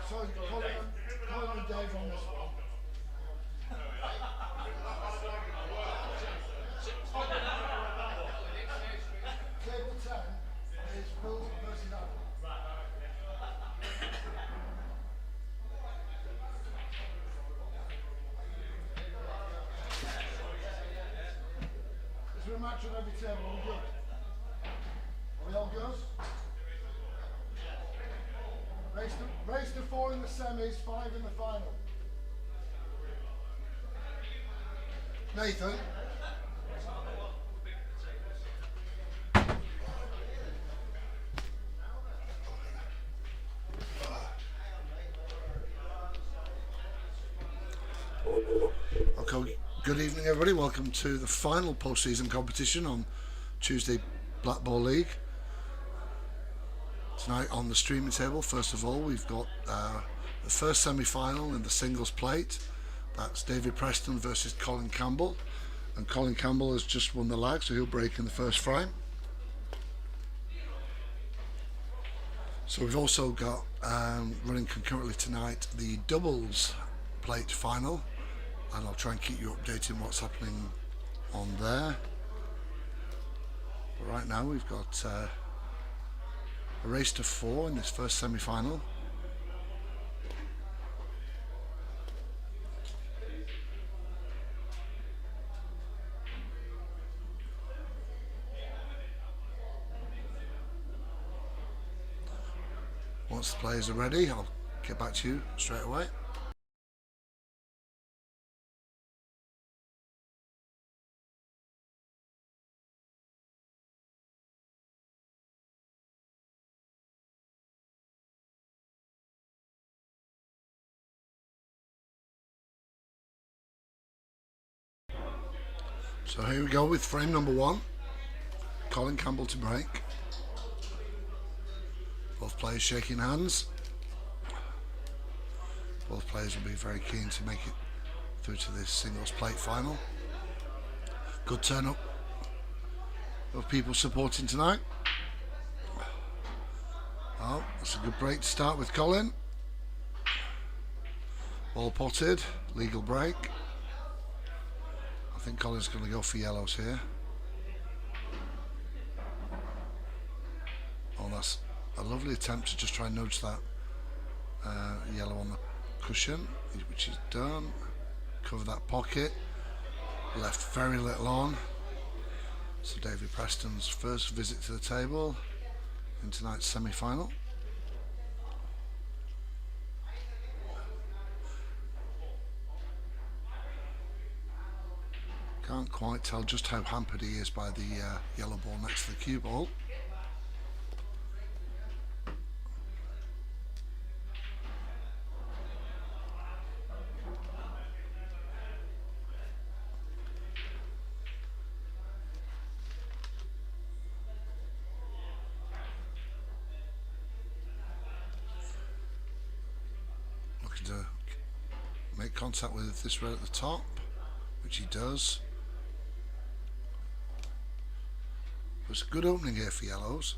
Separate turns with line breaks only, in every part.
So Colin and Dave on this one. Table 10 is Fylde versus Adam. Is there a match on every table? Are we good? Are we all good? Race to 4 in the semis, 5 in the final. Nathan? Okay, good evening everybody. Welcome to the final post-season competition on Tuesday Blackball League. Tonight on the streaming table, first of all, we've got the first semi-final in the singles plate. That's David Preston versus Colin Campbell. And Colin Campbell has just won the lag, so he'll break in the first frame. So we've also got, running concurrently tonight, the doubles plate final. And I'll try and keep you updated on what's happening on there. But right now we've got a race to 4 in this first semi-final. Once the players are ready, I'll get back to you straight away. So here we go with frame number 1. Colin Campbell to break. Both players shaking hands. Both players will be very keen to make it through to this singles plate final. Good turn up of people supporting tonight. Oh, that's a good break to start with Colin. Ball potted, legal break. I think Colin's going to go for yellows here. Oh, that's a lovely attempt to just try and nudge that yellow on the cushion, which he's done. Cover that pocket. Left very little on. So David Preston's first visit to the table in tonight's semi-final. Can't quite tell just how hampered he is by the yellow ball next to the cue ball. Looking to make contact with this red at the top, which he does. It's a good opening here for yellows.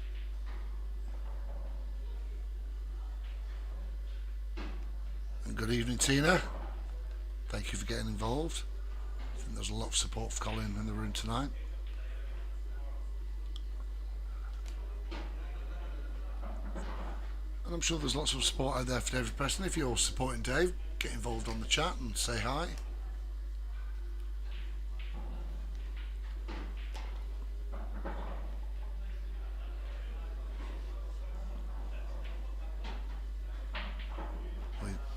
And good evening, Tina. Thank you for getting involved. I think there's a lot of support for Colin in the room tonight. And I'm sure there's lots of support out there for David Preston. If you're supporting Dave, get involved on the chat and say hi.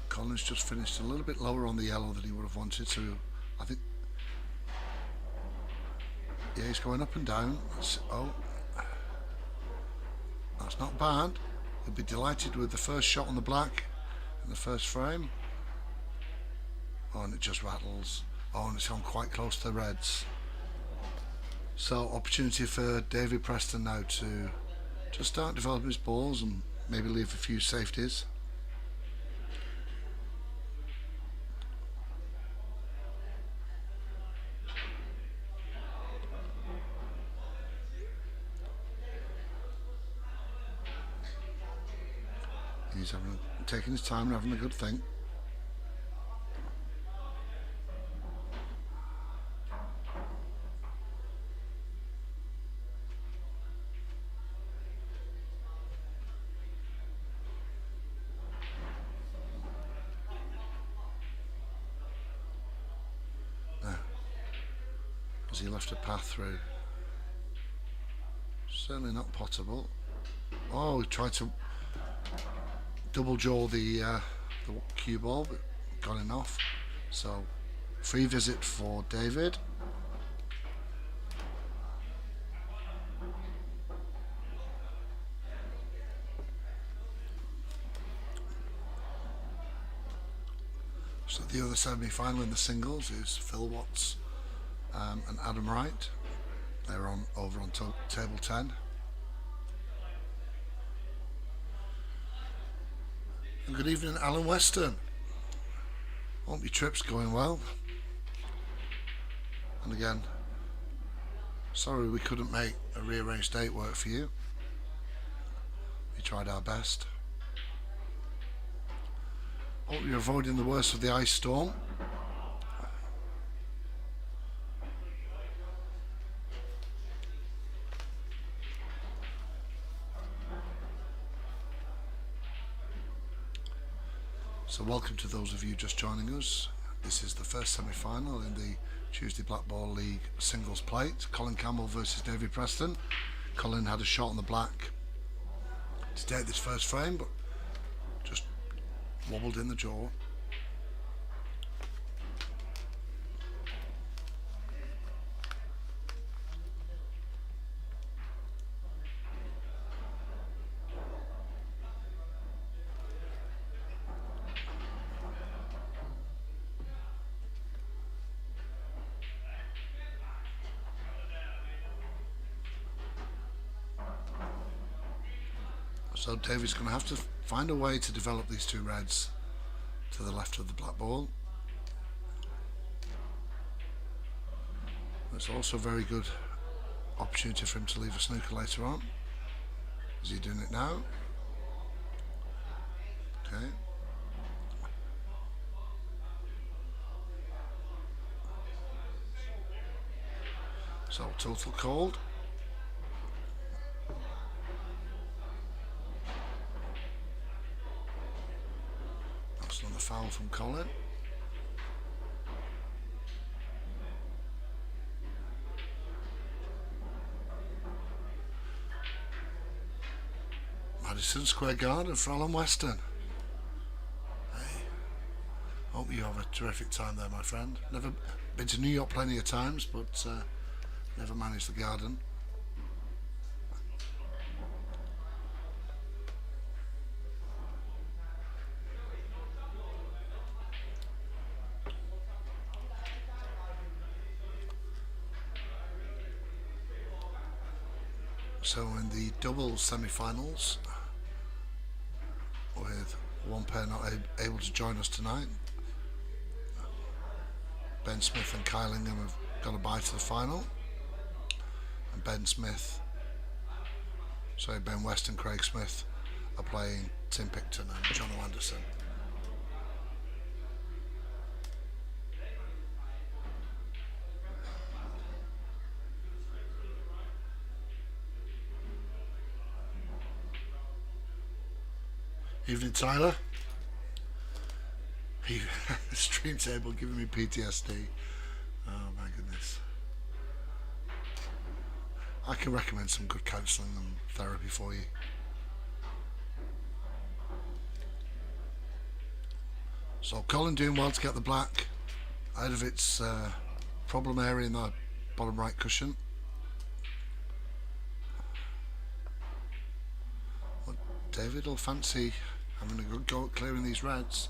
Colin's just finished a little bit lower on the yellow than he would have wanted to. I think, yeah, he's going up and down. Oh, that's not bad. He'll be delighted with the first shot on the black in the first frame. Oh, and it just rattles. Oh, and it's gone quite close to the reds. So opportunity for David Preston now to just start developing his balls and maybe leave a few safeties. He's taking his time and having a good think. Now, has he left a path through? Certainly not potable. Oh, he tried to double jaw the cue ball, but got enough. So, free visit for David. So the other semi-final in the singles is Phil Watts and Adam Wright. They're over on table 10. And good evening, Alan Weston. Hope your trip's going well. And again, sorry we couldn't make a rearranged date work for you. We tried our best. Hope you're avoiding the worst of the ice storm. So welcome to those of you just joining us. This is the first semi-final in the Tuesday Blackball League singles plate. Colin Campbell versus David Preston. Colin had a shot on the black to take this first frame, but just wobbled in the jaw. So David's going to have to find a way to develop these two reds to the left of the black ball. It's also a very good opportunity for him to leave a snooker later on. Is he doing it now? Okay. So total called. That's another foul from Colin. Madison Square Garden for Alan Weston. Hey, hope you have a terrific time there, my friend. Never been to New York plenty of times, but never managed the garden. So in the doubles semi-finals, with one pair not able to join us tonight, Ben Smith and Kylingham have got a bye to the final, and Ben West and Craig Smith are playing Tim Picton and John Anderson. Evening, Tyler. Stream table giving me PTSD. Oh my goodness. I can recommend some good counselling and therapy for you. So Colin doing well to get the black out of its problem area in the bottom right cushion. Well, David will fancy having a good go at clearing these reds.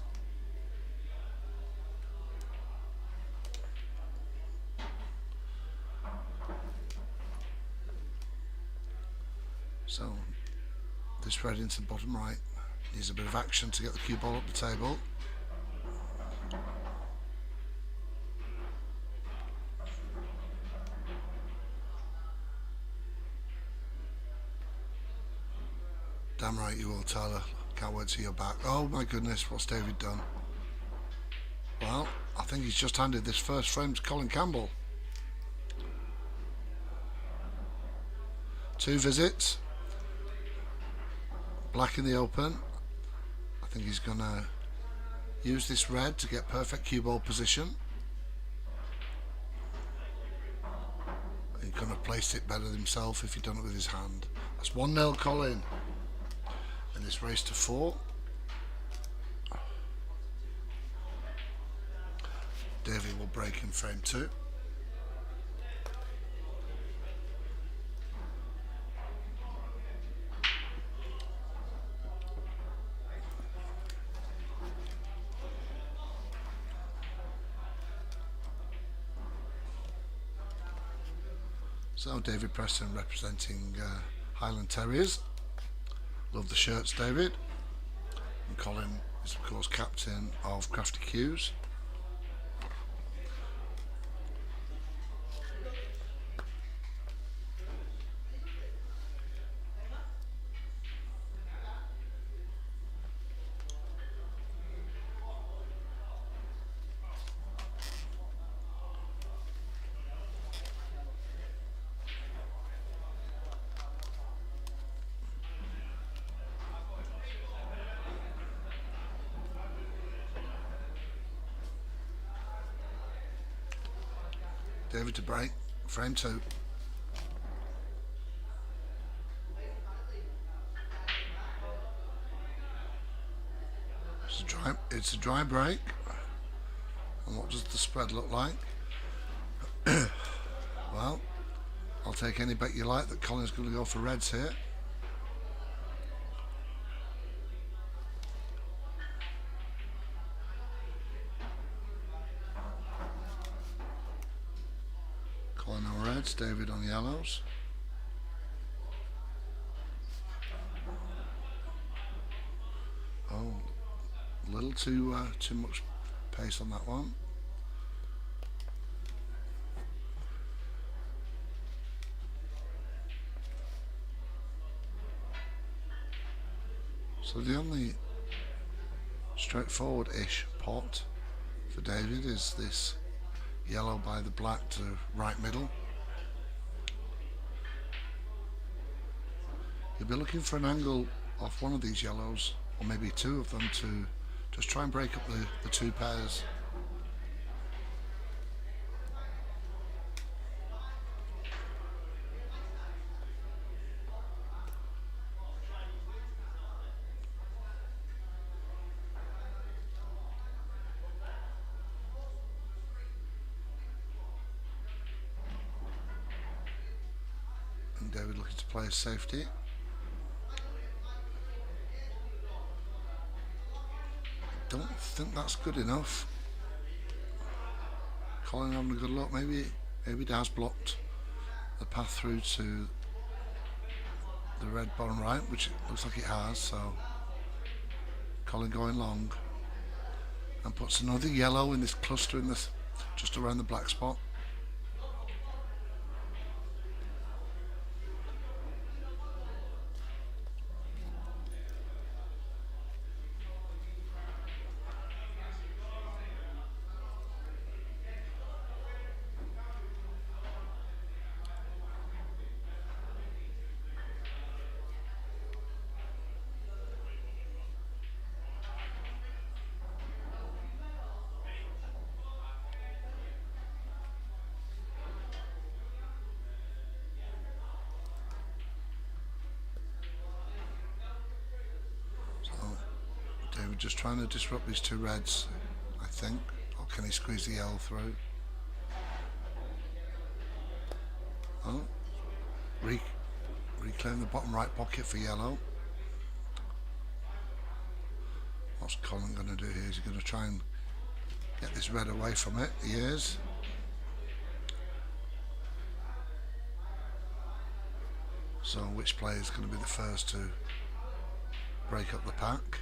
So this red into the bottom right needs a bit of action to get the cue ball up the table. Damn right you will, Tyler. Can't wait till you're back. Oh my goodness, what's David done? Well, I think he's just handed this first frame to Colin Campbell. 2 visits. Black in the open. I think he's going to use this red to get perfect cue ball position. He couldn't have placed it better himself if he'd done it with his hand. That's 1-0 Colin. And it's race to 4. David will break in frame 2. So David Preston representing Highland Terriers. Love the shirts, David. And Colin is of course captain of Crafty Cues. David to break, frame 2. It's a dry break. And what does the spread look like? Well, I'll take any bet you like that Colin's going to go for reds here. Colin on reds, David on yellows. Oh, a little too much pace on that one. So the only straightforward-ish pot for David is this yellow by the black to right middle. You'll be looking for an angle off one of these yellows, or maybe 2 of them, to just try and break up the 2 pairs. And David looking to play a safety. Don't think that's good enough. Colin having a good look. Maybe it has blocked the path through to the red bottom right, which it looks like it has. So Colin going long and puts another yellow in this cluster in this just around the black spot. David just trying to disrupt these 2 reds, I think. Or can he squeeze the yellow through? Oh, reclaim the bottom right pocket for yellow. What's Colin going to do here? Is he going to try and get this red away from it? He is. So which player is going to be the first to break up the pack?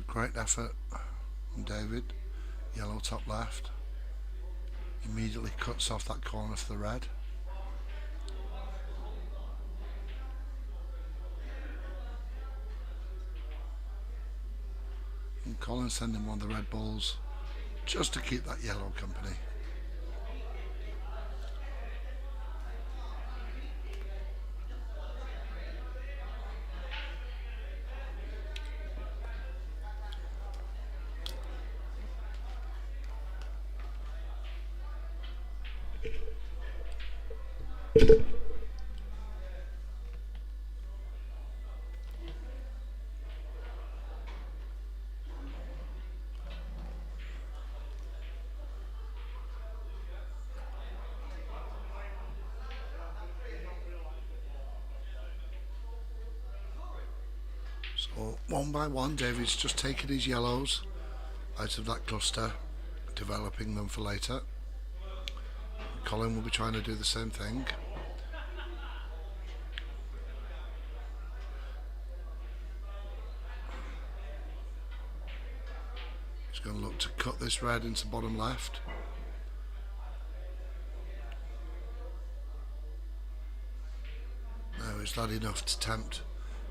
a great effort from David. Yellow top left. Immediately cuts off that corner for the red. And Colin sending one of the red balls just to keep that yellow company. So one by one, David's just taking his yellows out of that cluster, developing them for later. Colin will be trying to do the same thing. He's going to look to cut this red into bottom left. Now, is that enough to tempt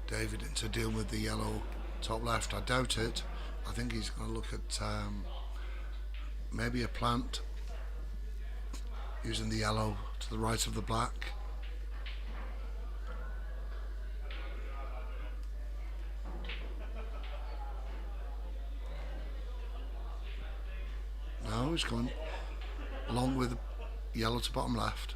David into dealing with the yellow top left? I doubt it. I think he's going to look at maybe a plant using the yellow to the right of the black. No, he's going along with yellow to bottom left.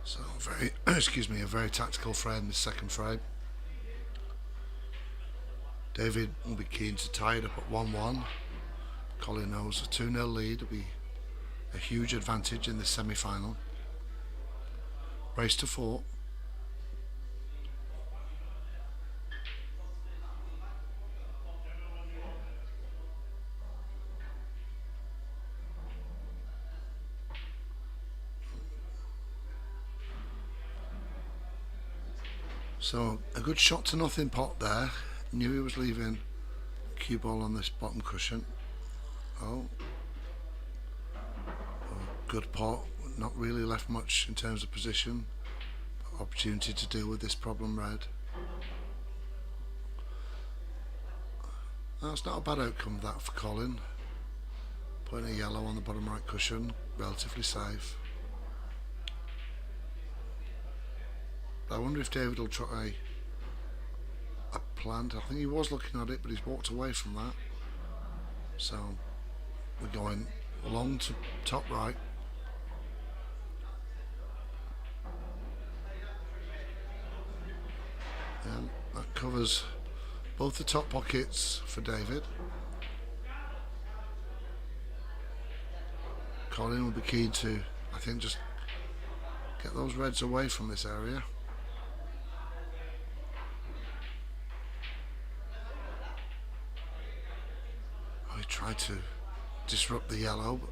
So a very tactical frame, this second frame. David will be keen to tie it up at 1-1. Colin knows a 2-0 lead will be a huge advantage in this semi-final. Race to 4. So a good shot to nothing pot there. Knew he was leaving cue ball on this bottom cushion. Oh, good pot. Not really left much in terms of position. Opportunity to deal with this problem red. That's not a bad outcome that for Colin. Putting a yellow on the bottom right cushion, relatively safe. I wonder if David will try a plant. I think he was looking at it, but he's walked away from that. So we're going long to top right. And that covers both the top pockets for David. Colin will be keen to, I think, just get those reds away from this area. He tried to disrupt the yellow, but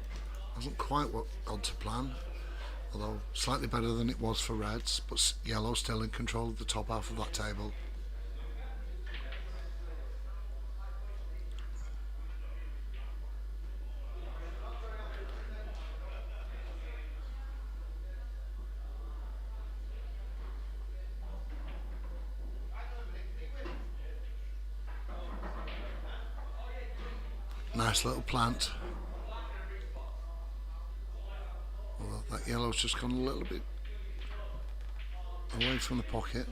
wasn't quite what gone to plan. Although slightly better than it was for reds, but yellow still in control of the top half of that table. Nice little plant. Well, that yellow's just gone a little bit away from the pocket.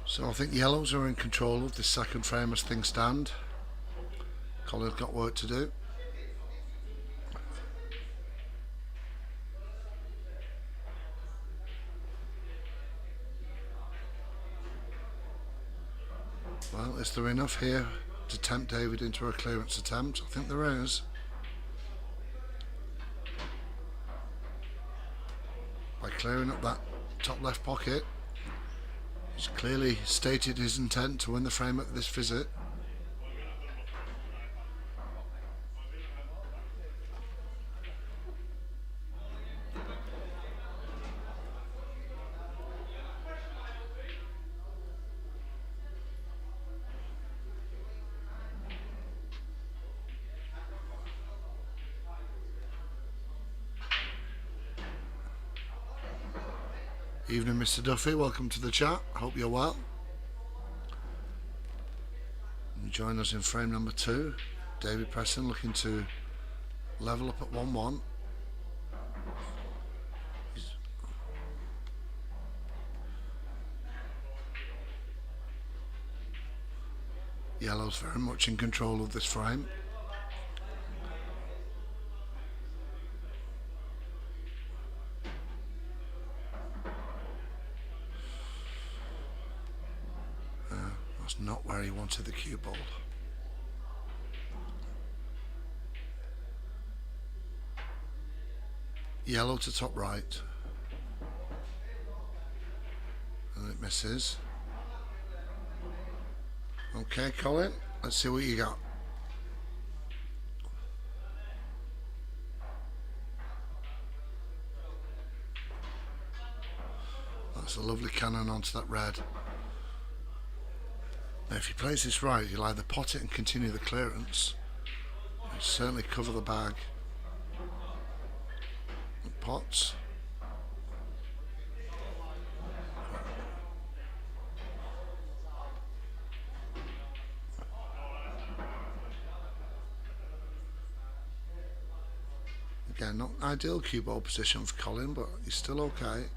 So I think yellows are in control of this second frame as things stand. Colin's got work to do. Well, is there enough here to tempt David into a clearance attempt? I think there is. By clearing up that top left pocket, he's clearly stated his intent to win the frame at this visit. Evening, Mr. Duffy. Welcome to the chat. Hope you're well. And join us in frame number 2. David Preston looking to level up at 1-1. Yellow's very much in control of this frame. That's not where he wanted the cue ball. Yellow to top right. And it misses. Okay, Colin, let's see what you got. That's a lovely cannon onto that red. Now if he plays this right, he'll either pot it and continue the clearance. He'll certainly cover the bag. And pots. Again, not ideal cue ball position for Colin, but he's still okay.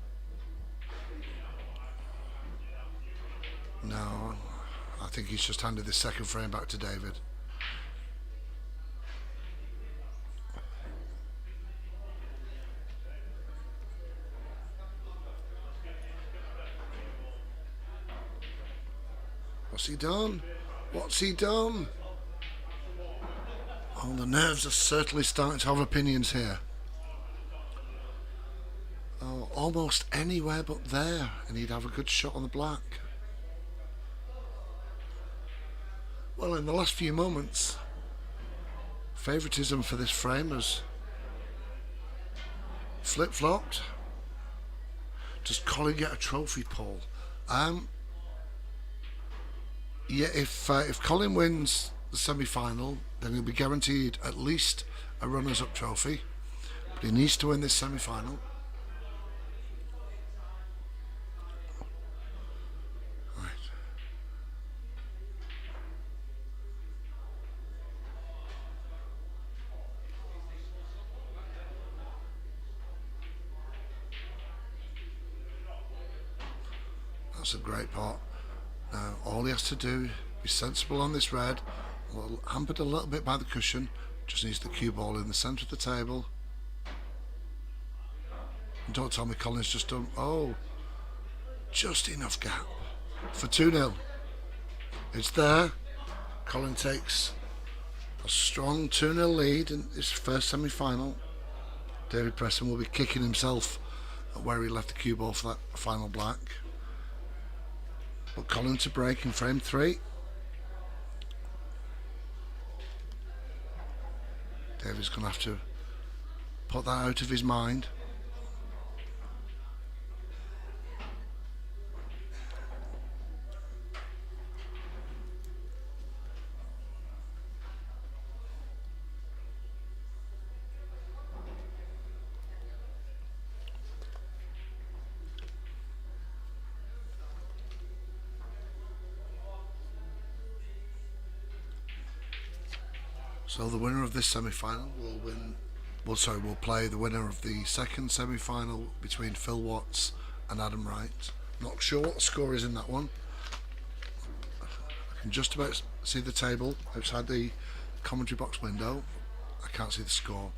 No, I think he's just handed the second frame back to David. What's he done? What's he done? Oh, the nerves are certainly starting to have opinions here. Oh, almost anywhere but there, and he'd have a good shot on the black. Well, in the last few moments, favouritism for this frame has flip-flopped. Does Colin get a trophy, Paul? Yeah, if Colin wins the semi-final, then he'll be guaranteed at least a runners-up trophy. But he needs to win this semi-final. Right. That's a great pot. Now all he has to do, be sensible on this red. Hampered a little bit by the cushion, just needs the cue ball in the centre of the table. And don't tell me Colin's just done, oh, just enough gap for 2-0. It's there. Colin takes a strong 2-0 lead in his first semi-final. David Preston will be kicking himself at where he left the cue ball for that final black. But Colin to break in frame 3. David's going to have to put that out of his mind. So the winner of this semi-final will play the winner of the second semi-final between Phil Watts and Adam Wright. Not sure what the score is in that one. I can just about see the table outside the commentary box window. I can't see the score.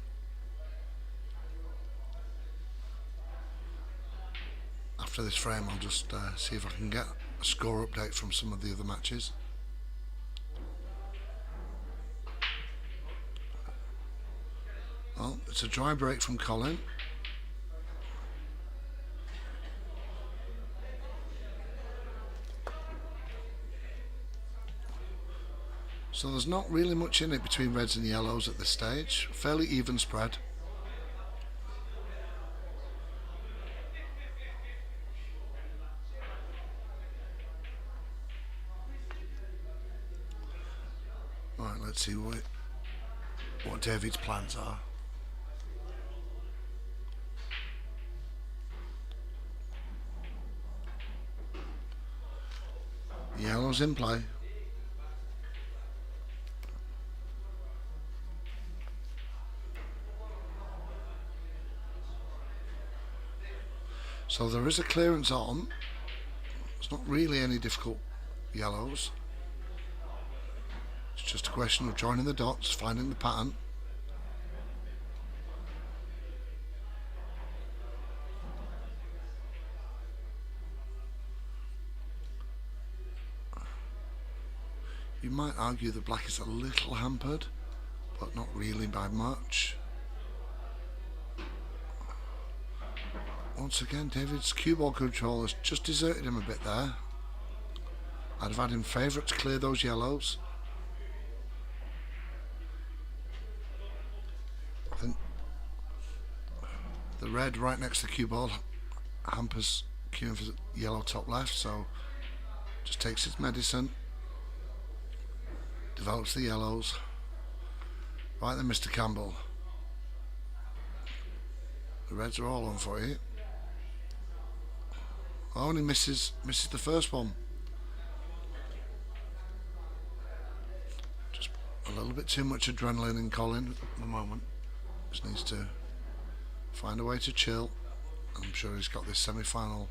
After this frame, I'll just see if I can get a score update from some of the other matches. Well, it's a dry break from Colin. So there's not really much in it between reds and yellows at this stage. Fairly even spread. Right, let's see what David's plans are. Yellow's in play. So there is a clearance on. It's not really any difficult yellows. It's just a question of joining the dots, finding the pattern. You might argue the black is a little hampered, but not really by much. Once again, David's cue ball control has just deserted him a bit there. I'd have had him favourite to clear those yellows. I think the red right next to the cue ball hampers cueing for the yellow top left, so just takes his medicine, develops the yellows. Right then, Mr. Campbell. The reds are all on for you. Oh, and he misses the first one. Just a little bit too much adrenaline in Colin at the moment. Just needs to find a way to chill. I'm sure he's got this semi-final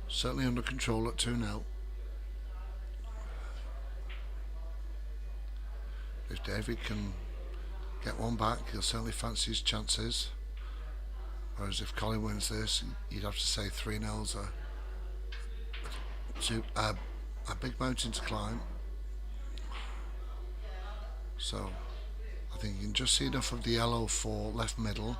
certainly under control at 2-0. If David can get one back, he'll certainly fancy his chances. Whereas if Colin wins this, you'd have to say 3-0's a big mountain to climb. So I think you can just see enough of the yellow for left middle.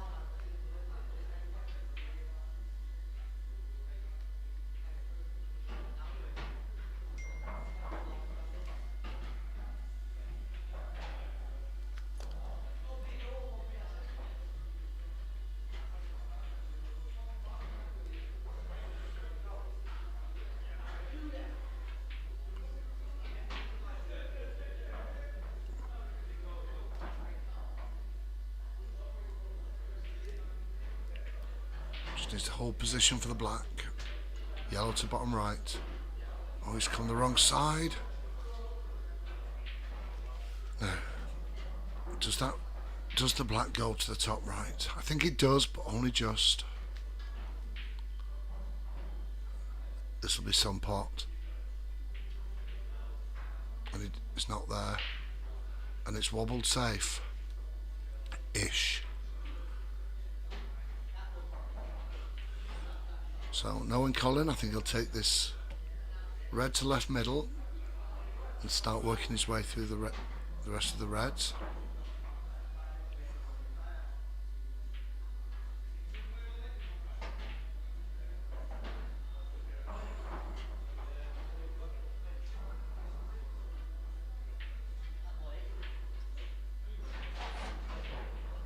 Just needs to hold position for the black. Yellow to bottom right. Oh, he's come the wrong side. No. Does the black go to the top right? I think it does, but only just. This will be some pot. And it's not there. And it's wobbled safe. Ish. So knowing Colin, I think he'll take this red to left middle and start working his way through the rest of the reds.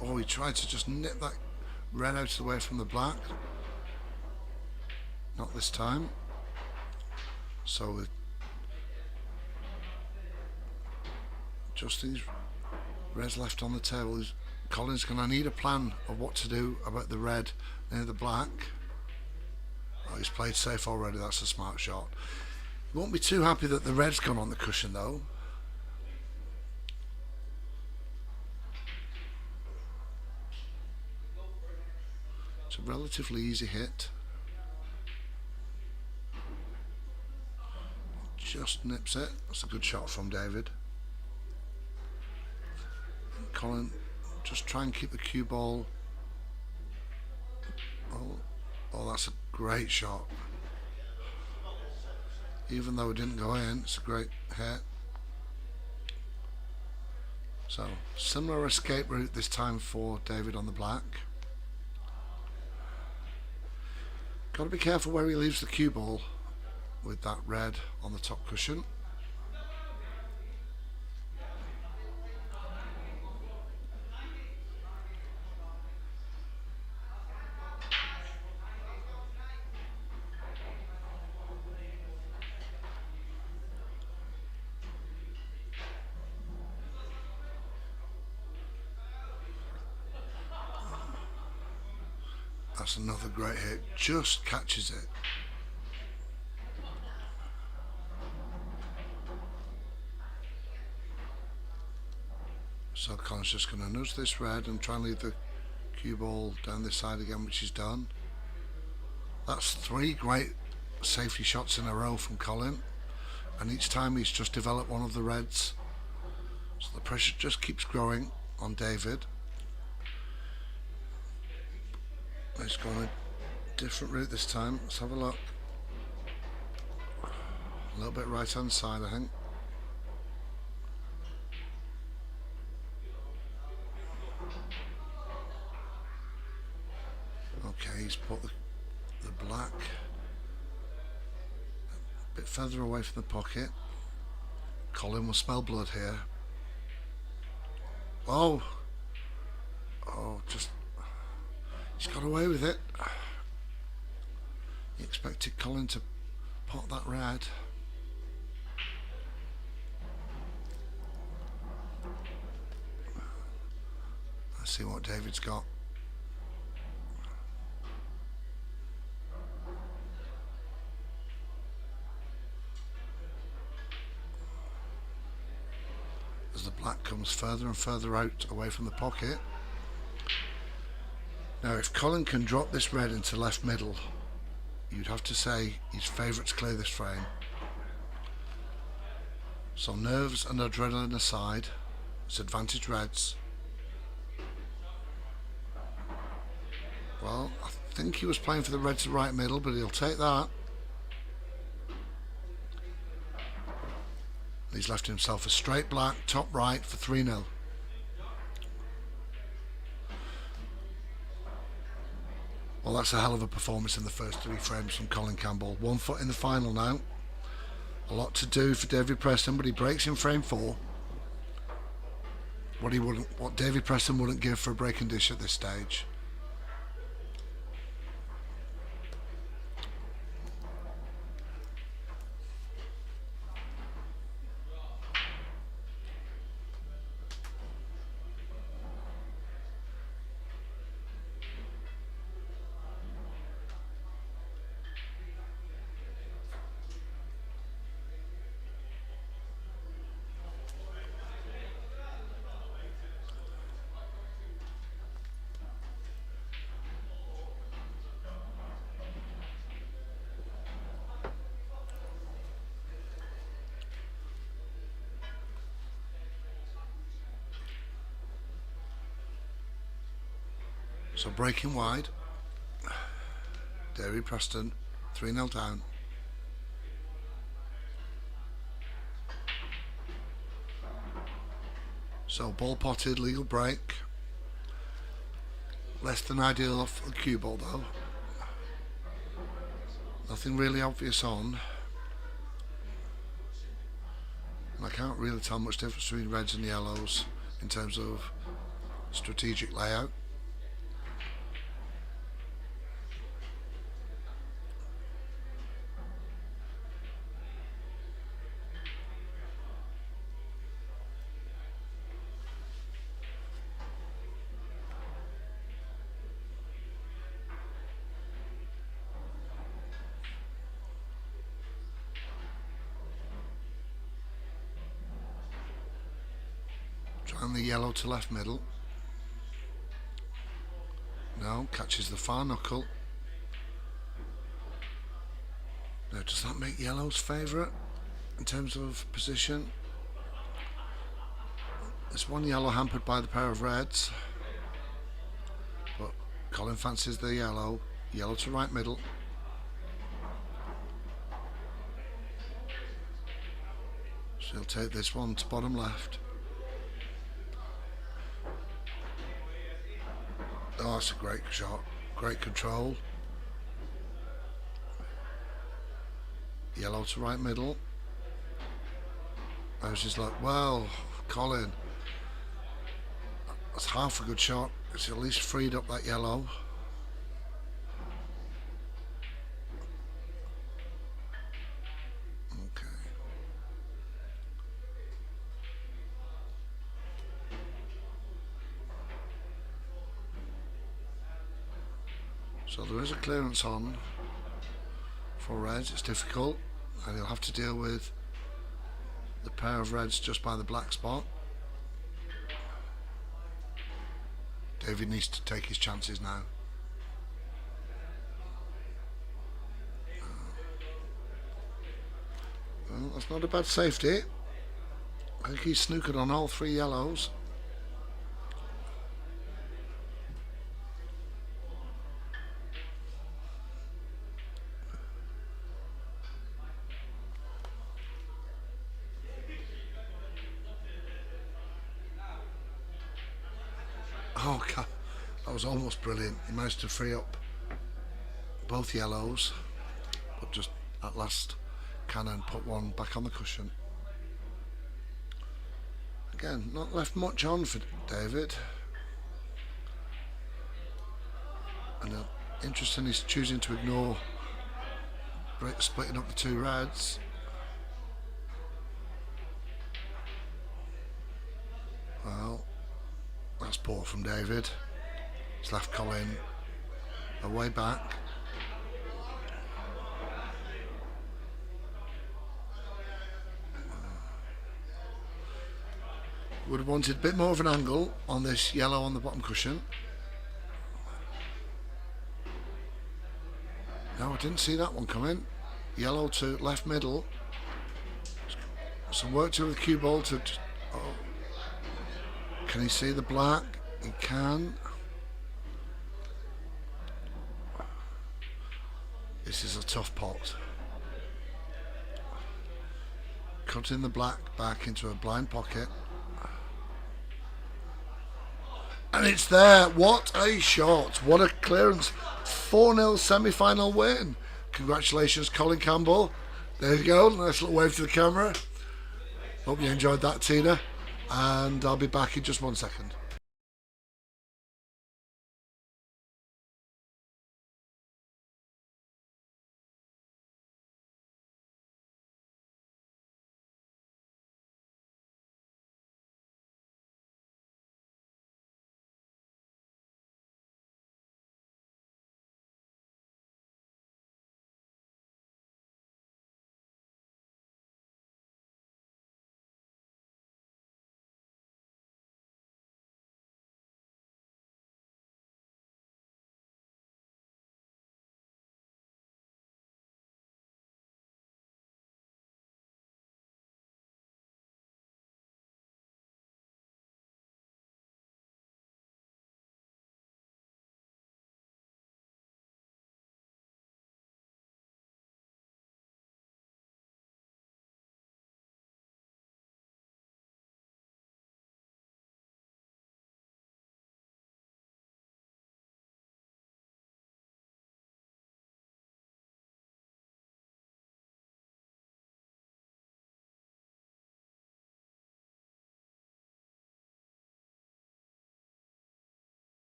Oh, he tried to just nip that red out of the way from the black. Not this time. So with just these reds left on the table, Colin's going to need a plan of what to do about the red near the black. Oh, he's played safe already. That's a smart shot. He won't be too happy that the red's gone on the cushion though. It's a relatively easy hit. Just nips it. That's a good shot from David. And Colin, just try and keep the cue ball. Oh, that's a great shot. Even though it didn't go in, it's a great hit. So similar escape route this time for David on the black. Got to be careful where he leaves the cue ball with that red on the top cushion. That's another great hit, just catches it. So Colin's just going to nudge this red and try and leave the cue ball down this side again, which he's done. That's 3 great safety shots in a row from Colin, and each time he's just developed one of the reds. So the pressure just keeps growing on David. He's gone a different route this time. Let's have a look. A little bit right hand side, I think. Okay, he's put the black a bit further away from the pocket. Colin will smell blood here. Oh, just he's got away with it. He expected Colin to pot that red. Let's see what David's got. As the black comes further and further out away from the pocket. Now if Colin can drop this red into left middle, you'd have to say his favourite to clear this frame. So nerves and adrenaline aside, it's advantage reds. Well, I think he was playing for the red to right middle, but he'll take that. He's left himself a straight black, top right for 3-0. Well, that's a hell of a performance in the first 3 frames from Colin Campbell. 1 foot in the final now. A lot to do for David Preston, but he breaks in frame 4. What David Preston wouldn't give for a breaking dish at this stage. So breaking wide, David Preston 3-0 down. So ball potted, legal break. Less than ideal off the cue ball though. Nothing really obvious on. And I can't really tell much difference between reds and yellows in terms of strategic layout. Trying the yellow to left middle. No, catches the far knuckle. Now, does that make yellow's favourite in terms of position? There's one yellow hampered by the pair of reds, but Colin fancies the yellow. Yellow to right middle. So he'll take this one to bottom left. Oh, that's a great shot. Great control. Yellow to right middle. I was just like, well, Colin, that's half a good shot. It's at least freed up that yellow. Okay. So there is a clearance on for reds. It's difficult, and he'll have to deal with the pair of reds just by the black spot. David needs to take his chances now. Well, that's not a bad safety. I think he's snookered on all three yellows. Oh God, that was almost brilliant. He managed to free up both yellows, but just at last Cannon put one back on the cushion. Again, not left much on for David. And interesting, he's choosing to ignore splitting up the two reds. Well, that's poor from David. It's left Colin a way back. Would have wanted a bit more of an angle on this yellow on the bottom cushion. No, I didn't see that one coming. Yellow to left middle. Some work to with the cue ball to... Oh. Can he see the black? He can. This is a tough pot. Cutting the black back into a blind pocket. And it's there. What a shot. What a clearance. 4-0 semi-final win. Congratulations, Colin Campbell. There you go. Nice little wave to the camera. Hope you enjoyed that, Tina. And I'll be back in just 1 second.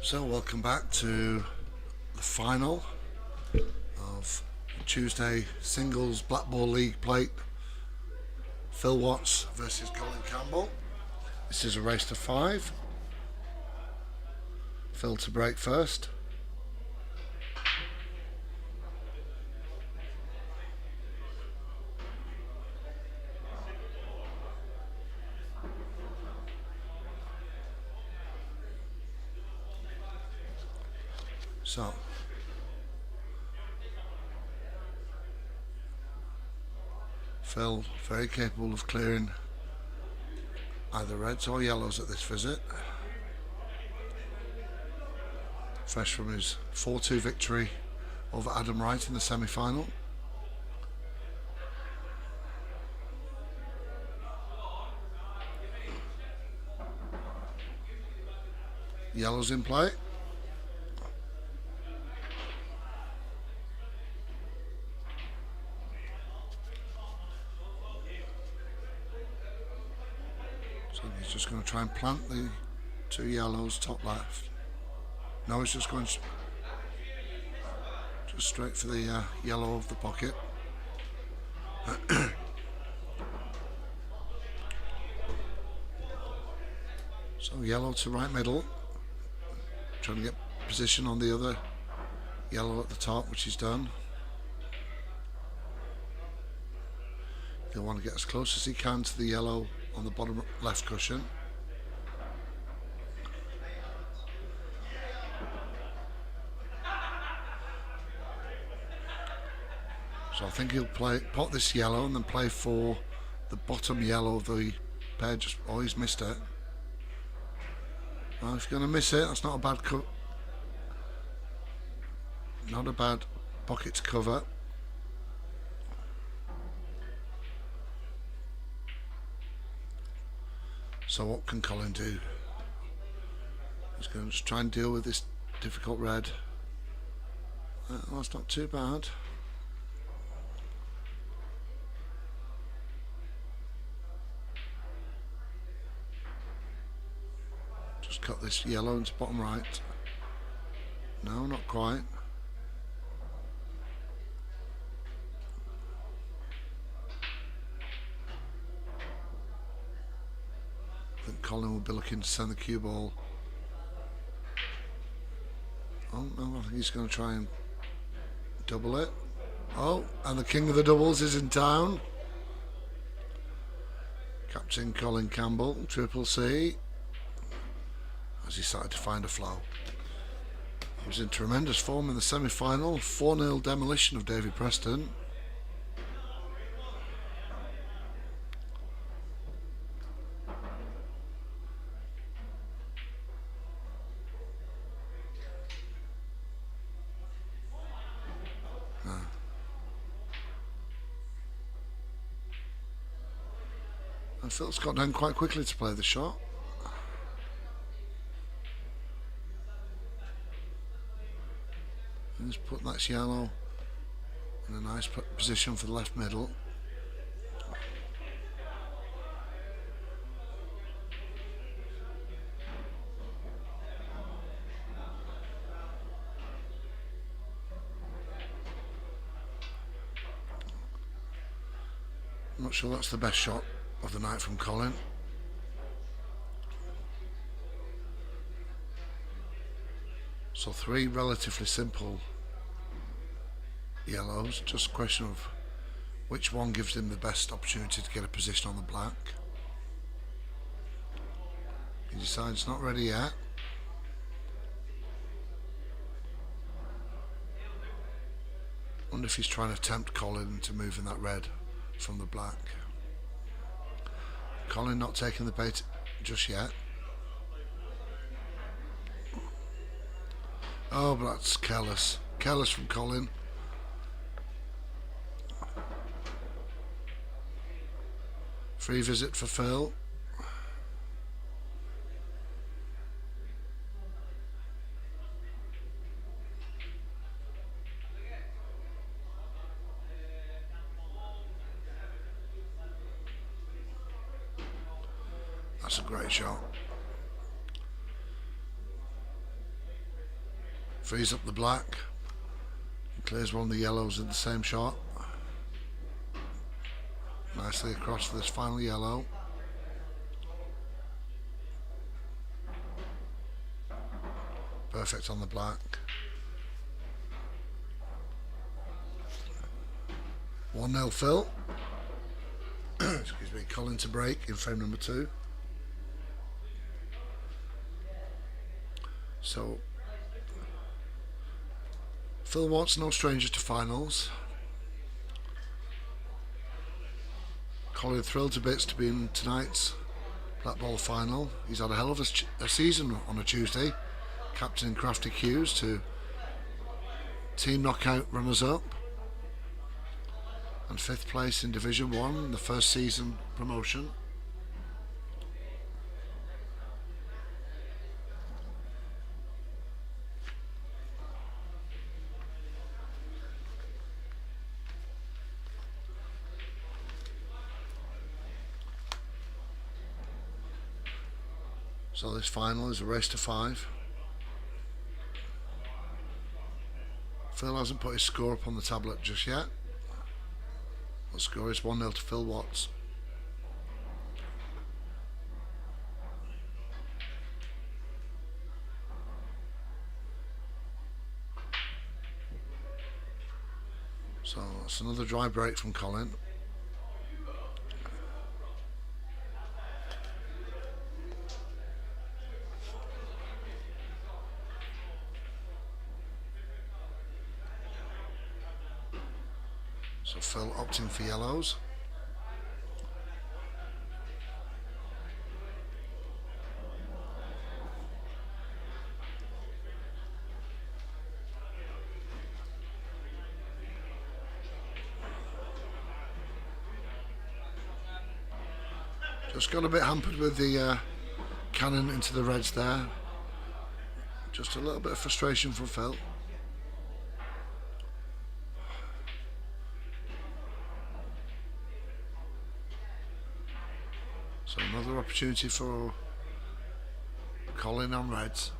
So welcome back to the final of Tuesday singles Blackball League plate. Phil Watts versus Colin Campbell. This is a race to 5. Phil to break first. So Phil very capable of clearing either reds or yellows at this visit. Fresh from his 4-2 victory over Adam Wright in the semi-final. Yellows in play. So he's just going to try and plant the 2 yellows top left. No, he's just going just straight for the yellow of the pocket. So yellow to right middle, trying to get position on the other yellow at the top, which he's done. He'll want to get as close as he can to the yellow on the bottom left cushion. So I think he'll pot this yellow and then play for the bottom yellow of the pair. Oh, he's missed it. Well, if you're going to miss it, that's not a bad not a bad pocket to cover. So what can Colin do? He's going to just try and deal with this difficult red. Well, that's not too bad. Just cut this yellow into bottom right. No, not quite. I think Colin will be looking to send the cue ball. Oh no, I think he's going to try and double it. Oh, and the king of the doubles is in town. Captain Colin Campbell, Triple C, as he started to find a flow. He was in tremendous form in the semi-final, 4-0 demolition of David Preston. And Phil's got down quite quickly to play the shot. And he's put that yellow in a nice position for the left middle. I'm not sure that's the best shot of the night from Colin. So 3 relatively simple yellows, just a question of which one gives him the best opportunity to get a position on the black. He decides not ready yet. Wonder if he's trying to tempt Colin to move in that red from the black. Colin not taking the bait just yet. Oh, but that's careless. Careless from Colin. Free visit for Phil. That's a great shot. Frees up the black. Clears one of the yellows in the same shot. Nicely across for this final yellow. Perfect on the black. 1-0 Phil. Excuse me, Colin to break in frame number 2. So Phil Watt's no stranger to finals. Colin thrilled to bits to be in tonight's Blackball final. He's had a hell of a season on a Tuesday, captaining Crafty Q's to team knockout runners-up and 5th place in Division 1 in the first season promotion. So this final is a race to 5. Phil hasn't put his score up on the tablet just yet. The score is 1-0 to Phil Watts. So it's another dry break from Colin. So Phil opting for yellows. Just got a bit hampered with the cannon into the reds there. Just a little bit of frustration from Phil. So another opportunity for Colin on reds.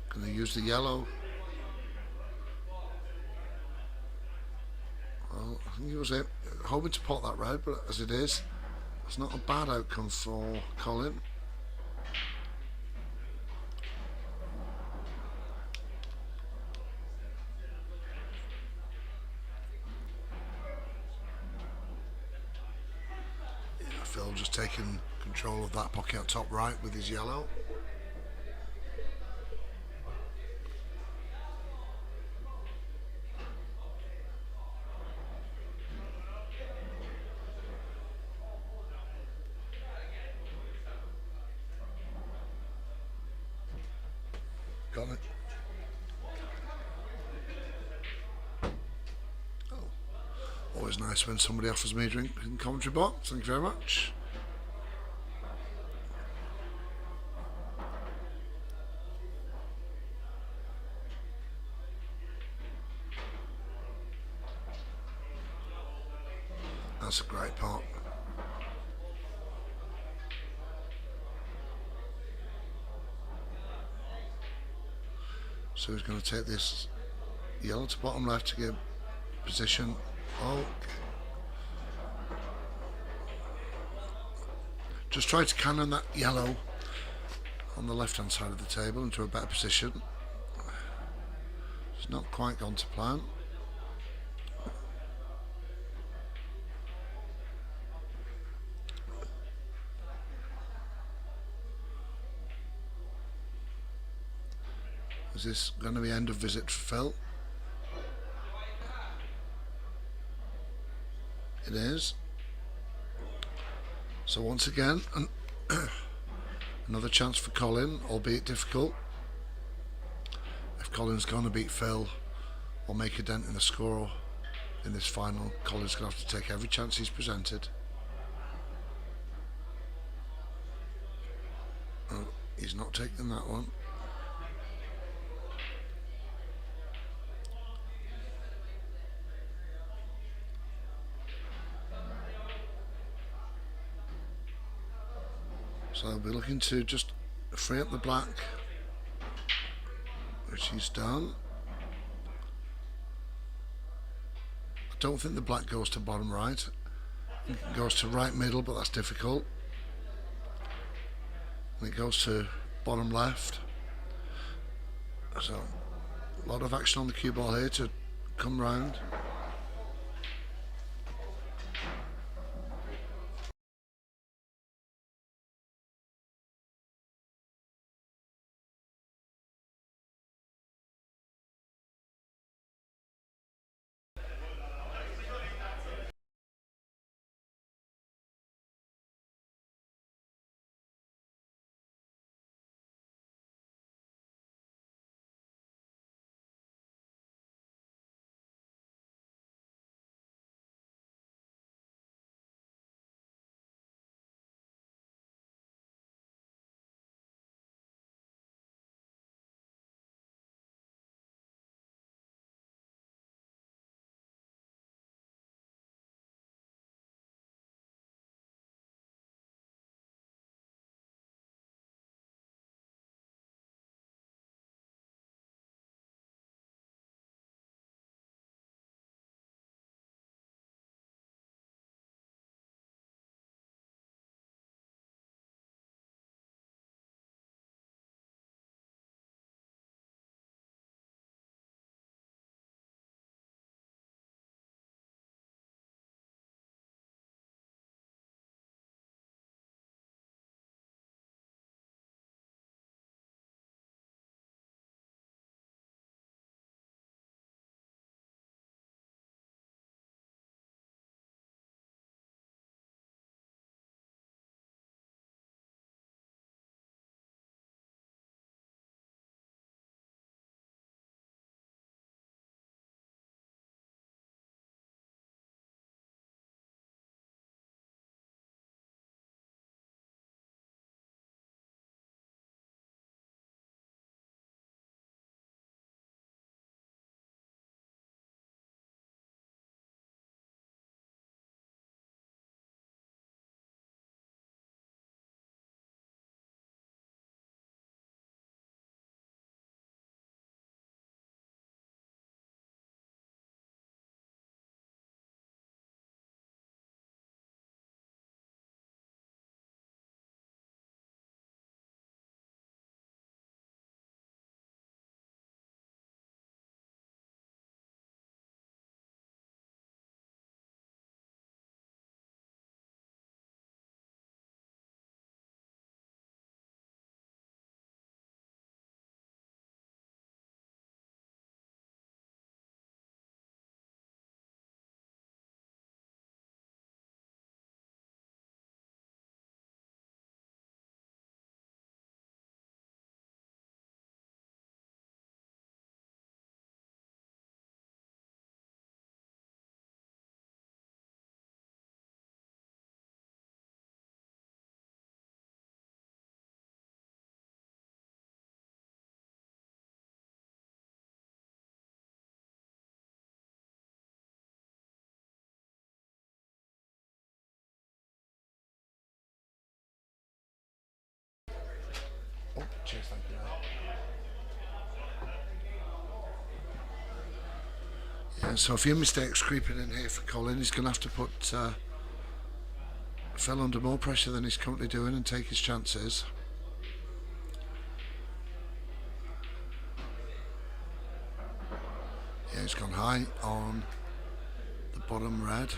Going to use the yellow. Well, I think he was hoping to pot that red, but as it is, it's not a bad outcome for Colin. Yeah, Phil just taking control of that pocket at top right with his yellow. Got it. Oh, always nice when somebody offers me a drink in the commentary box. Thank you very much. That's a great pot. So he's going to take this yellow to bottom left to get position. Oh, just try to cannon that yellow on the left hand side of the table into a better position. It's not quite gone to plan. Is this going to be end of visit for Phil? It is. So once again, another chance for Colin, albeit difficult. If Colin's going to beat Phil or make a dent in the score in this final, Colin's going to have to take every chance he's presented. Oh, he's not taking that one. So I'll be looking to just free up the black, which he's done. I don't think the black goes to bottom right. It goes to right middle, but that's difficult. And it goes to bottom left. So a lot of action on the cue ball here to come round. Oh, cheers, thank you. Yeah, so a few mistakes creeping in here for Colin. He's going to have to put Phil under more pressure than he's currently doing and take his chances. Yeah, he's gone high on the bottom red.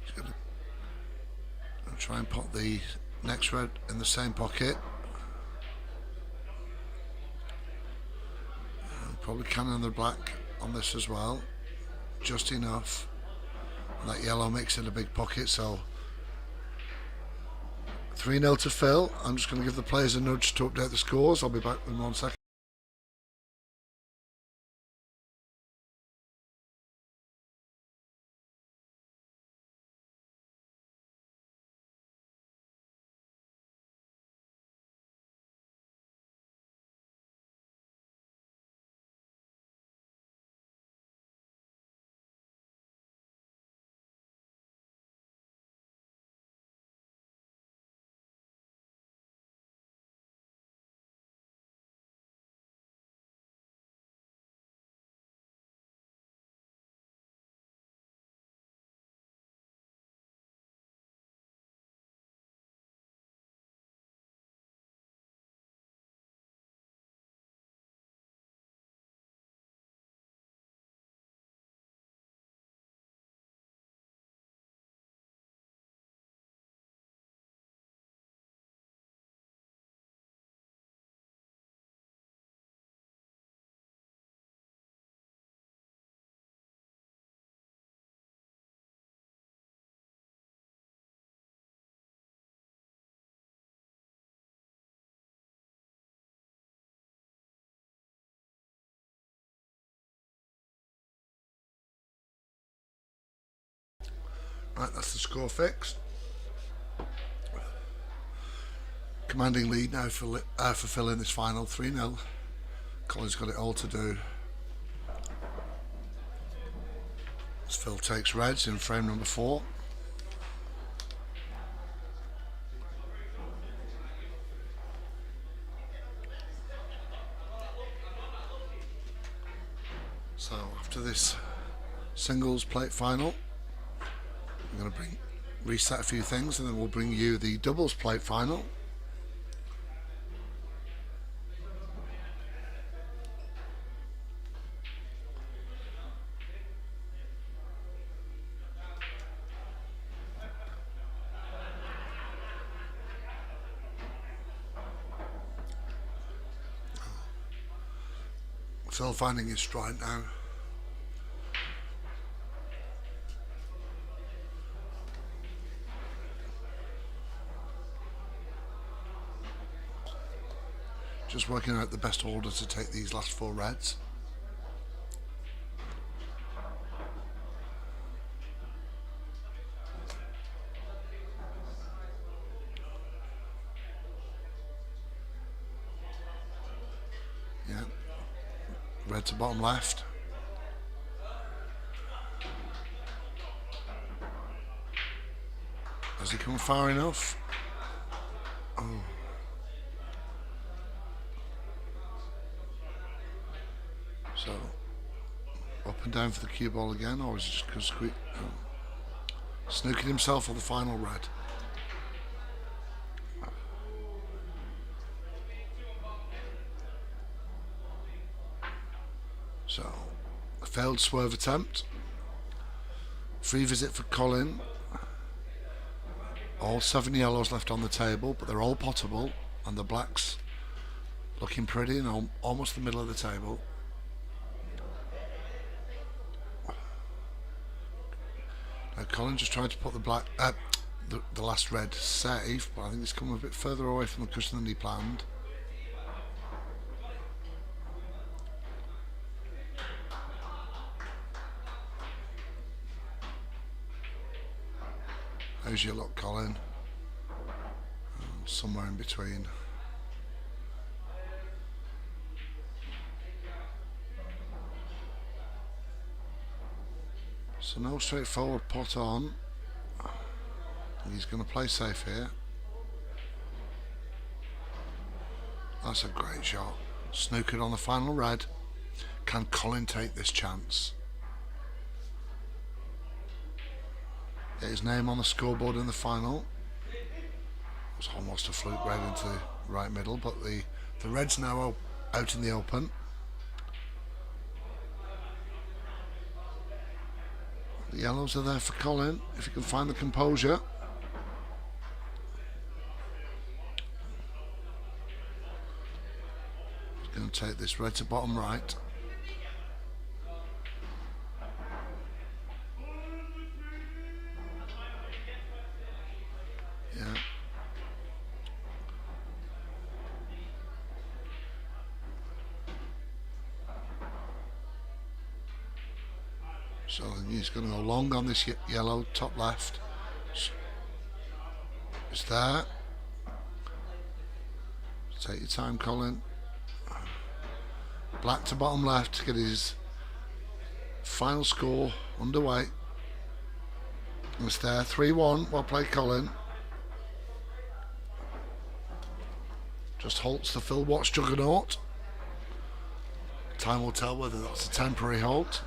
He's going to try and put the next red in the same pocket. Probably cannon the black on this as well, just enough. And that yellow makes it a big pocket, so 3-0 to Phil. I'm just going to give the players a nudge to update the scores. I'll be back in 1 second. Right, that's the score fixed. Commanding lead now for Fylde in this final, 3-0. Colin's got it all to do. As Phil takes reds in frame number 4. So after this singles plate final, I'm going to reset a few things, and then we'll bring you the doubles plate final. Phil finding his stride now. Just working out the best order to take these last 4 reds. Yeah. Red to bottom left. Has he come far enough? Oh. So, up and down for the cue ball again, or is it just because snooking himself on the final red? So, a failed swerve attempt. Free visit for Colin. All 7 yellows left on the table, but they're all potable, and the blacks looking pretty and almost the middle of the table. Now Colin just tried to put the last red safe, but I think it's come a bit further away from the cushion than he planned. How's your luck, Colin? Somewhere in between. So no straightforward pot on. He's going to play safe here. That's a great shot. Snookered on the final red. Can Colin take this chance? Get his name on the scoreboard in the final. It was almost a fluke red into the right middle, but the red's now out in the open. The yellows are there for Colin, if he can find the composure. He's going to take this red to bottom right. Yeah. So he's going to go long on this yellow top left. It's there. Take your time, Colin. Black to bottom left to get his final score underway. It's there, 3-1. Well played, Colin. Just halts the Phil Watts juggernaut. Time will tell whether that's a temporary halt.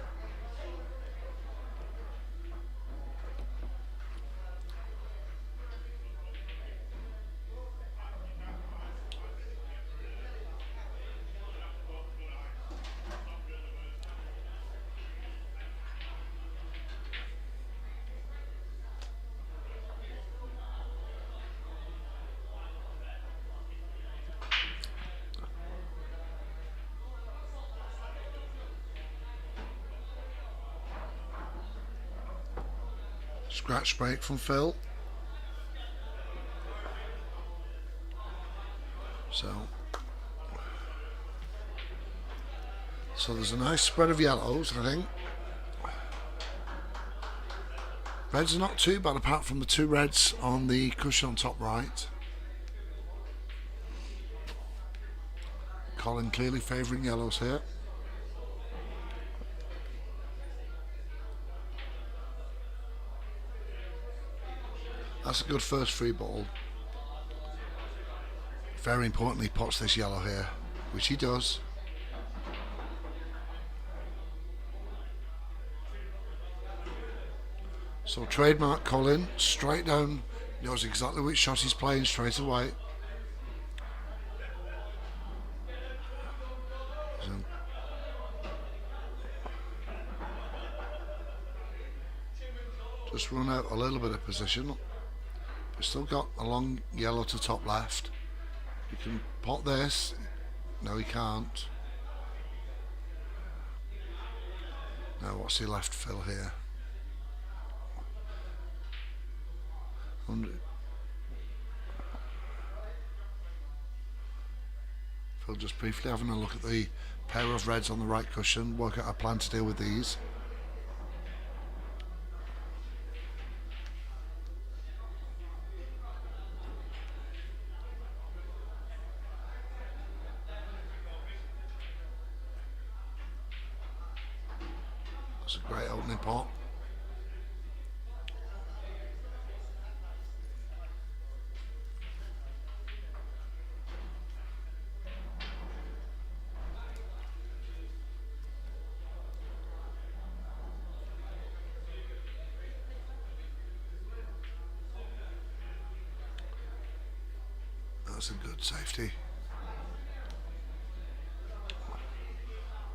Scratch break from Phil. So there's a nice spread of yellows, I think. Reds are not too bad apart from the two reds on the cushion on top right. Colin clearly favouring yellows here. That's a good first free ball. Very importantly, he pots this yellow here, which he does. So trademark Colin, straight down, knows exactly which shot he's playing straight away. So just run out a little bit of position. We've still got a long yellow to top left. We can pot this. No, he can't. Now what's he left Phil here? Phil just briefly having a look at the pair of reds on the right cushion, work out a plan to deal with these. That's a great opening pot. That's a good safety.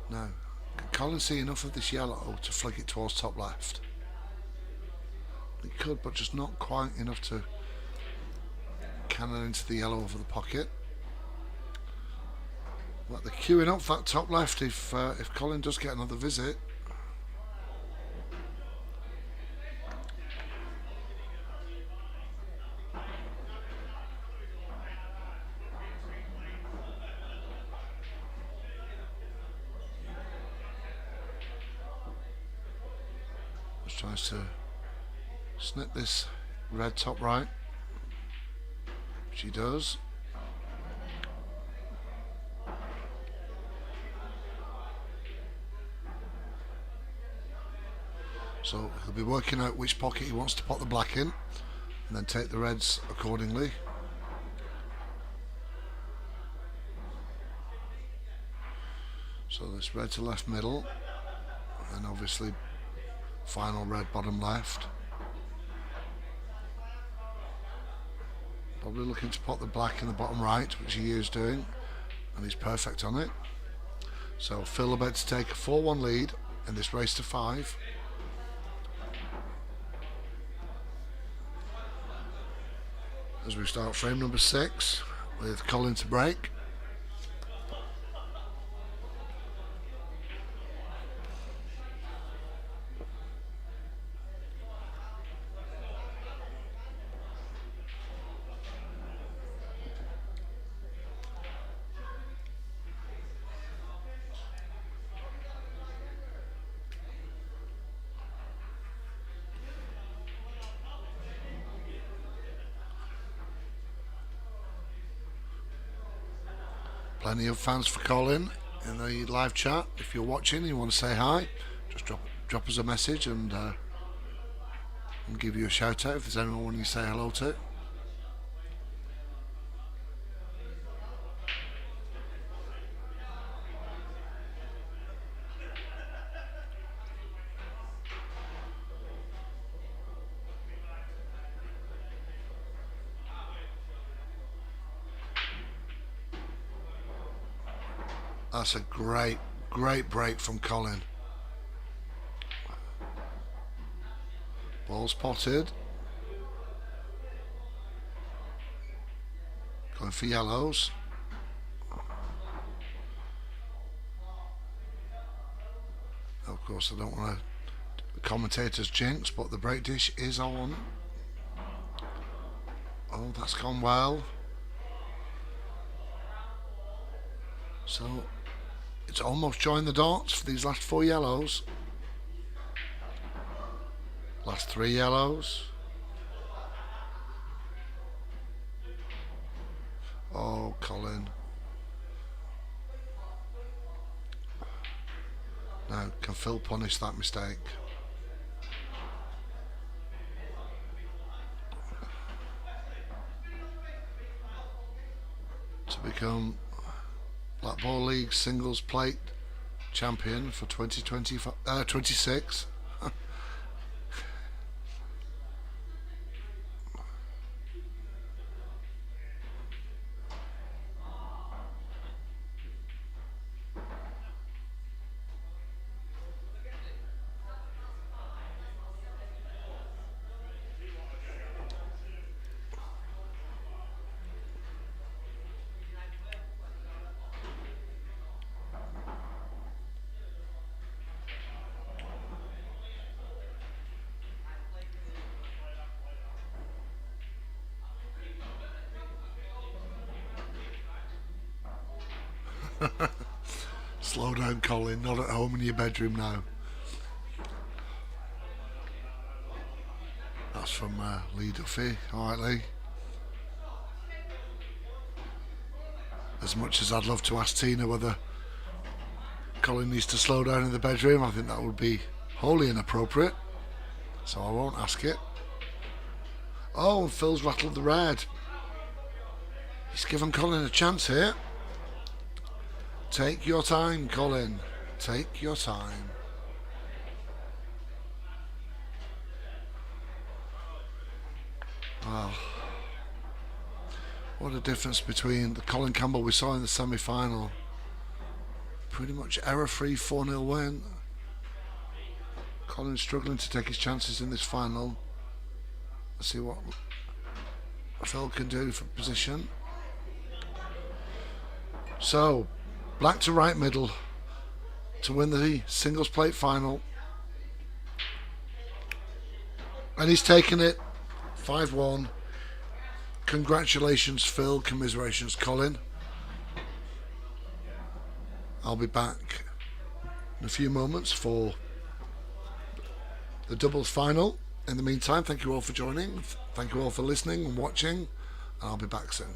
Now, can Colin see enough of this yellow to flick it towards top left? He could, but just not quite enough to cannon into the yellow over the pocket. But they're queuing up that top left if Colin does get another visit. Just tries to snip this red top right, which he does. So he'll be working out which pocket he wants to pot the black in and then take the reds accordingly. So this red to left middle, and obviously final red bottom left. Probably looking to pot the black in the bottom right, which he is doing, and he's perfect on it. So Phil about to take a 4-1 lead in this race to 5. As we start frame number 6 with Colin to break. Plenty of fans for Colin in the live chat. If you're watching and you want to say hi, just drop us a message and give you a shout out if there's anyone you say hello to. That's a great break from Colin. Ball's potted. Going for yellows. Of course, I don't want the commentator's jinx, but the break dish is on. Oh, that's gone well. So it's almost joined the dots for these last 4 yellows. Last 3 yellows. Oh, Colin. Now, can Phil punish that mistake? To become Blackball League singles plate champion for 2026. Slow down, Colin. Not at home in your bedroom now. That's from Lee Duffy. Alright, Lee. As much as I'd love to ask Tina whether Colin needs to slow down in the bedroom, I think that would be wholly inappropriate. So I won't ask it. Oh, and Phil's rattled the red. He's given Colin a chance here. Take your time, Colin. Take your time. Wow. What a difference between the Colin Campbell we saw in the semi-final. Pretty much error-free 4-0 win. Colin struggling to take his chances in this final. Let's see what Phil can do for position. So, black to right middle to win the singles plate final. And he's taken it 5-1. Congratulations, Phil. Commiserations, Colin. I'll be back in a few moments for the doubles final. In the meantime, thank you all for joining. Thank you all for listening and watching. And I'll be back soon.